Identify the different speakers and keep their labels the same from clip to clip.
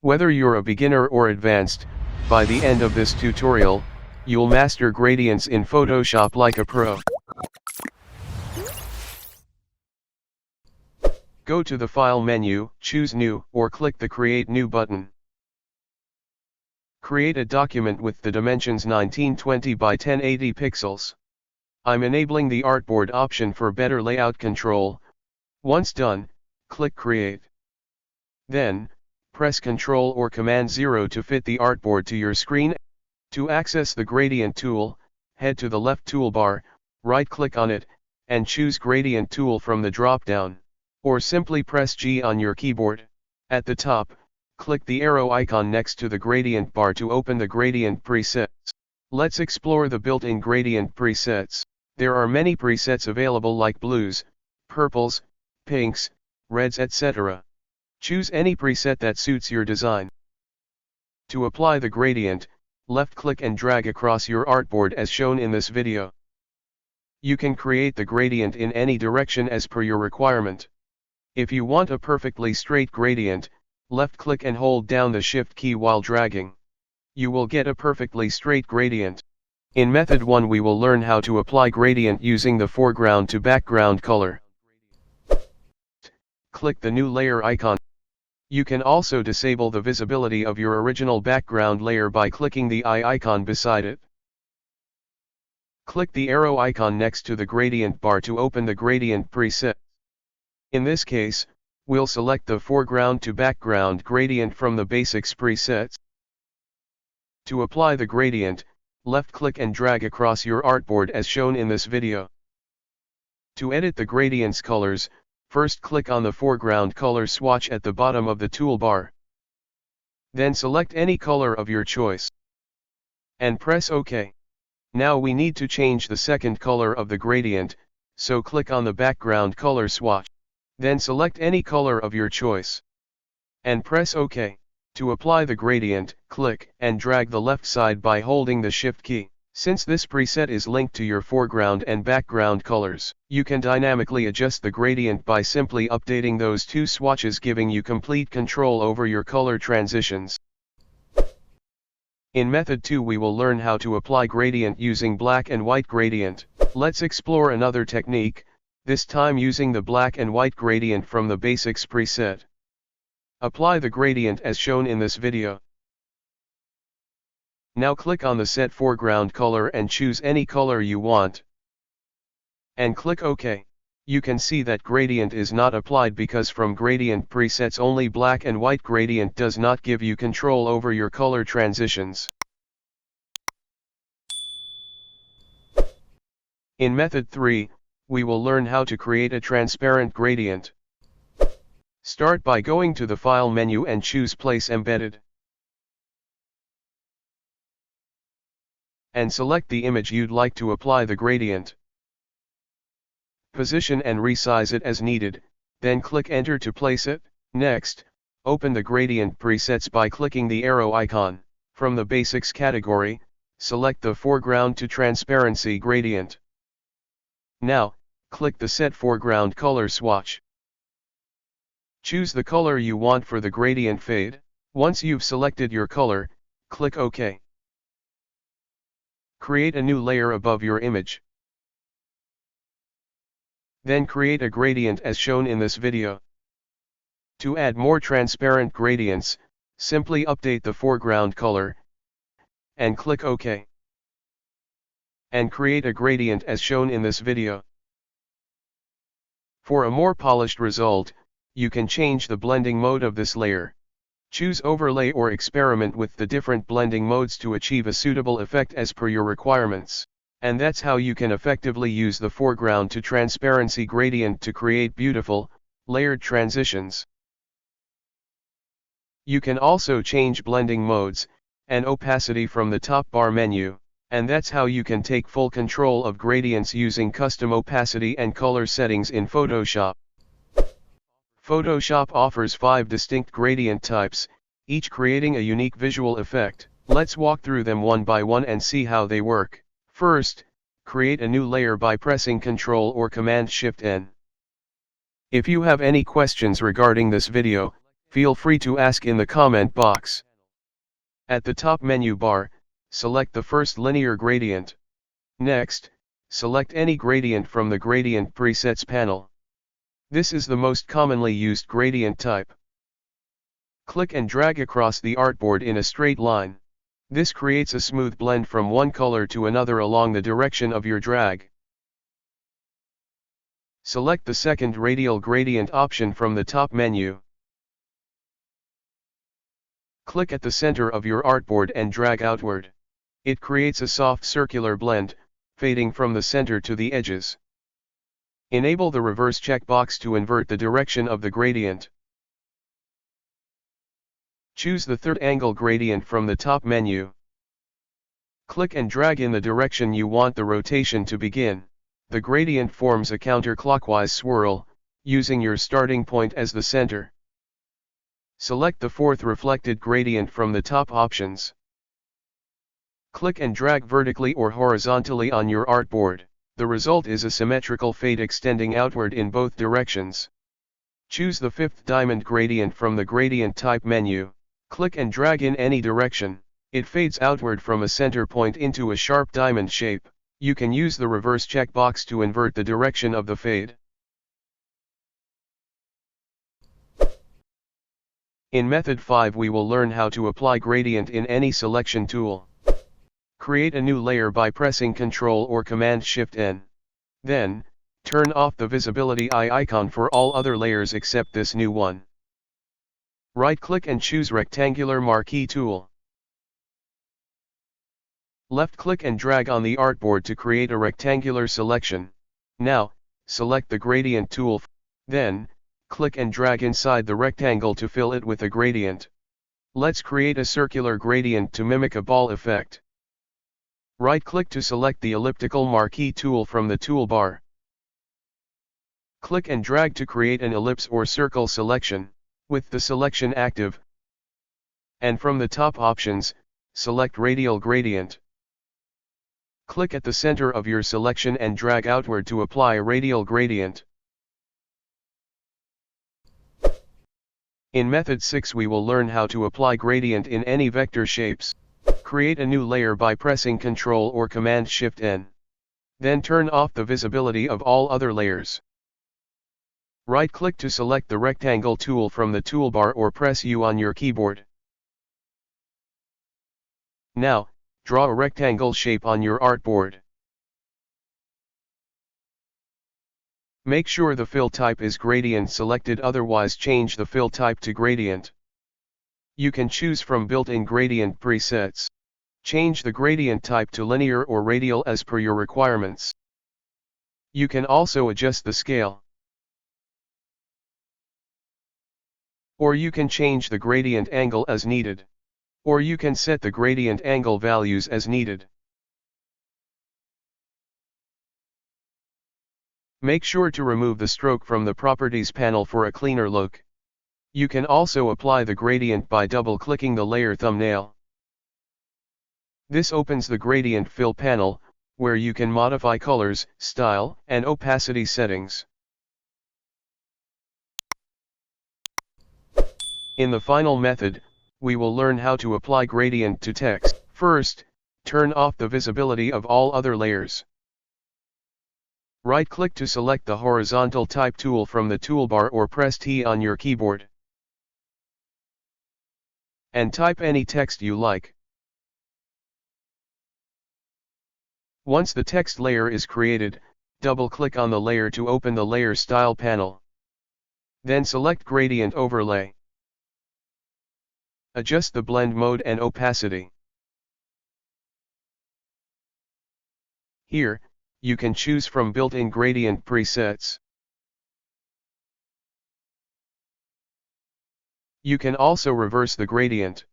Speaker 1: Whether you're a beginner or advanced, by the end of this tutorial, you'll master gradients in Photoshop like a pro. Go to the File menu, choose New, or click the Create New button. Create a document with the dimensions 1920 by 1080 pixels. I'm enabling the artboard option for better layout control. Once done, click Create. Then, press Ctrl or Command 0 to fit the artboard to your screen. To access the Gradient tool, head to the left toolbar, right-click on it, and choose Gradient tool from the drop-down. Or simply press G on your keyboard. At the top, click the arrow icon next to the gradient bar to open the gradient presets. Let's explore the built-in gradient presets. There are many presets available like blues, purples, pinks, reds, etc. Choose any preset that suits your design. To apply the gradient, left-click and drag across your artboard as shown in this video. You can create the gradient in any direction as per your requirement. If you want a perfectly straight gradient, left-click and hold down the Shift key while dragging. You will get a perfectly straight gradient. In method 1 we will learn how to apply gradient using the foreground to background color. Click the new layer icon. You can also disable the visibility of your original background layer by clicking the eye icon beside it. Click the arrow icon next to the gradient bar to open the gradient preset. In this case, we'll select the foreground to background gradient from the basics presets. To apply the gradient, left-click and drag across your artboard as shown in this video. To edit the gradient's colors, first click on the foreground color swatch at the bottom of the toolbar. Then select any color of your choice. And press OK. Now we need to change the second color of the gradient, so click on the background color swatch. Then select any color of your choice. And press OK. To apply the gradient, click and drag the left side by holding the Shift key. Since this preset is linked to your foreground and background colors, you can dynamically adjust the gradient by simply updating those two swatches, giving you complete control over your color transitions. In method 2 we will learn how to apply gradient using black and white gradient. Let's explore another technique, this time using the black and white gradient from the basics preset. Apply the gradient as shown in this video. Now click on the set foreground color and choose any color you want. And click OK. You can see that gradient is not applied because from gradient presets only black and white gradient does not give you control over your color transitions. In method 3, we will learn how to create a transparent gradient. Start by going to the File menu and choose Place Embedded. And select the image you'd like to apply the gradient. Position and resize it as needed, then click Enter to place it. Next, open the gradient presets by clicking the arrow icon. From the Basics category, select the Foreground to Transparency gradient. Now, click the Set Foreground Color swatch. Choose the color you want for the gradient fade. Once you've selected your color, click OK. Create a new layer above your image. Then create a gradient as shown in this video. To add more transparent gradients, simply update the foreground color, and click OK. And create a gradient as shown in this video. For a more polished result, you can change the blending mode of this layer. Choose Overlay or experiment with the different blending modes to achieve a suitable effect as per your requirements. And that's how you can effectively use the foreground to transparency gradient to create beautiful, layered transitions. You can also change blending modes and opacity from the top bar menu, and that's how you can take full control of gradients using custom opacity and color settings in Photoshop. Photoshop offers 5 distinct gradient types, each creating a unique visual effect. Let's walk through them one by one and see how they work. First, create a new layer by pressing Ctrl or Command Shift N. If you have any questions regarding this video, Feel free to ask in the comment box. At the top menu bar, select the first linear gradient. Next, select any gradient from the Gradient Presets panel. This is the most commonly used gradient type. Click and drag across the artboard in a straight line. This creates a smooth blend from one color to another along the direction of your drag. Select the second radial gradient option from the top menu. Click at the center of your artboard and drag outward. It creates a soft circular blend, fading from the center to the edges. Enable the reverse checkbox to invert the direction of the gradient. Choose the third angle gradient from the top menu. Click and drag in the direction you want the rotation to begin. The gradient forms a counterclockwise swirl, using your starting point as the center. Select the fourth reflected gradient from the top options. Click and drag vertically or horizontally on your artboard. The result is a symmetrical fade extending outward in both directions. Choose the fifth diamond gradient from the gradient type menu. Click and drag in any direction. It fades outward from a center point into a sharp diamond shape. You can use the reverse checkbox to invert the direction of the fade. In method 5 we will learn how to apply gradient in any selection tool. Create a new layer by pressing Ctrl or Command-Shift-N. Then, turn off the visibility eye icon for all other layers except this new one. Right-click and choose Rectangular Marquee tool. Left-click and drag on the artboard to create a rectangular selection. Now, select the Gradient tool. Then, click and drag inside the rectangle to fill it with a gradient. Let's create a circular gradient to mimic a ball effect. Right-click to select the Elliptical Marquee tool from the toolbar. Click and drag to create an ellipse or circle selection, with the selection active. And from the top options, select Radial Gradient. Click at the center of your selection and drag outward to apply a radial gradient. In method 6 we will learn how to apply gradient in any vector shapes. Create a new layer by pressing Ctrl or Command-Shift-N. Then turn off the visibility of all other layers. Right-click to select the Rectangle tool from the toolbar or press U on your keyboard. Now, draw a rectangle shape on your artboard. Make sure the fill type is gradient selected, otherwise change the fill type to gradient. You can choose from built-in gradient presets. Change the gradient type to linear or radial as per your requirements. You can also adjust the scale. Or you can change the gradient angle as needed. Or you can set the gradient angle values as needed. Make sure to remove the stroke from the Properties panel for a cleaner look. You can also apply the gradient by double-clicking the layer thumbnail. This opens the Gradient Fill panel, where you can modify colors, style, and opacity settings. In the final method, we will learn how to apply gradient to text. First, turn off the visibility of all other layers. Right-click to select the Horizontal Type tool from the toolbar or press T on your keyboard. And type any text you like. Once the text layer is created, double-click on the layer to open the Layer Style panel. Then select Gradient Overlay. Adjust the blend mode and opacity. Here, you can choose from built-in gradient presets. You can also reverse the gradient.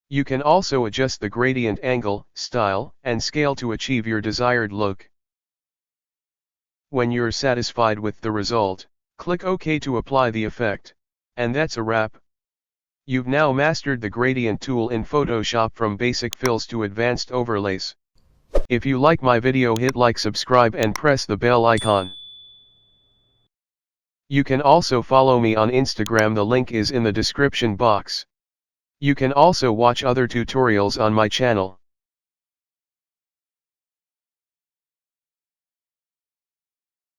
Speaker 1: You can also adjust the gradient angle, style, and scale to achieve your desired look. When you're satisfied with the result, click OK to apply the effect. And that's a wrap. You've now mastered the gradient tool in Photoshop from basic fills to advanced overlays. If you like my video, hit like, subscribe and press the bell icon. You can also follow me on Instagram, the link is in the description box. You can also watch other tutorials on my channel.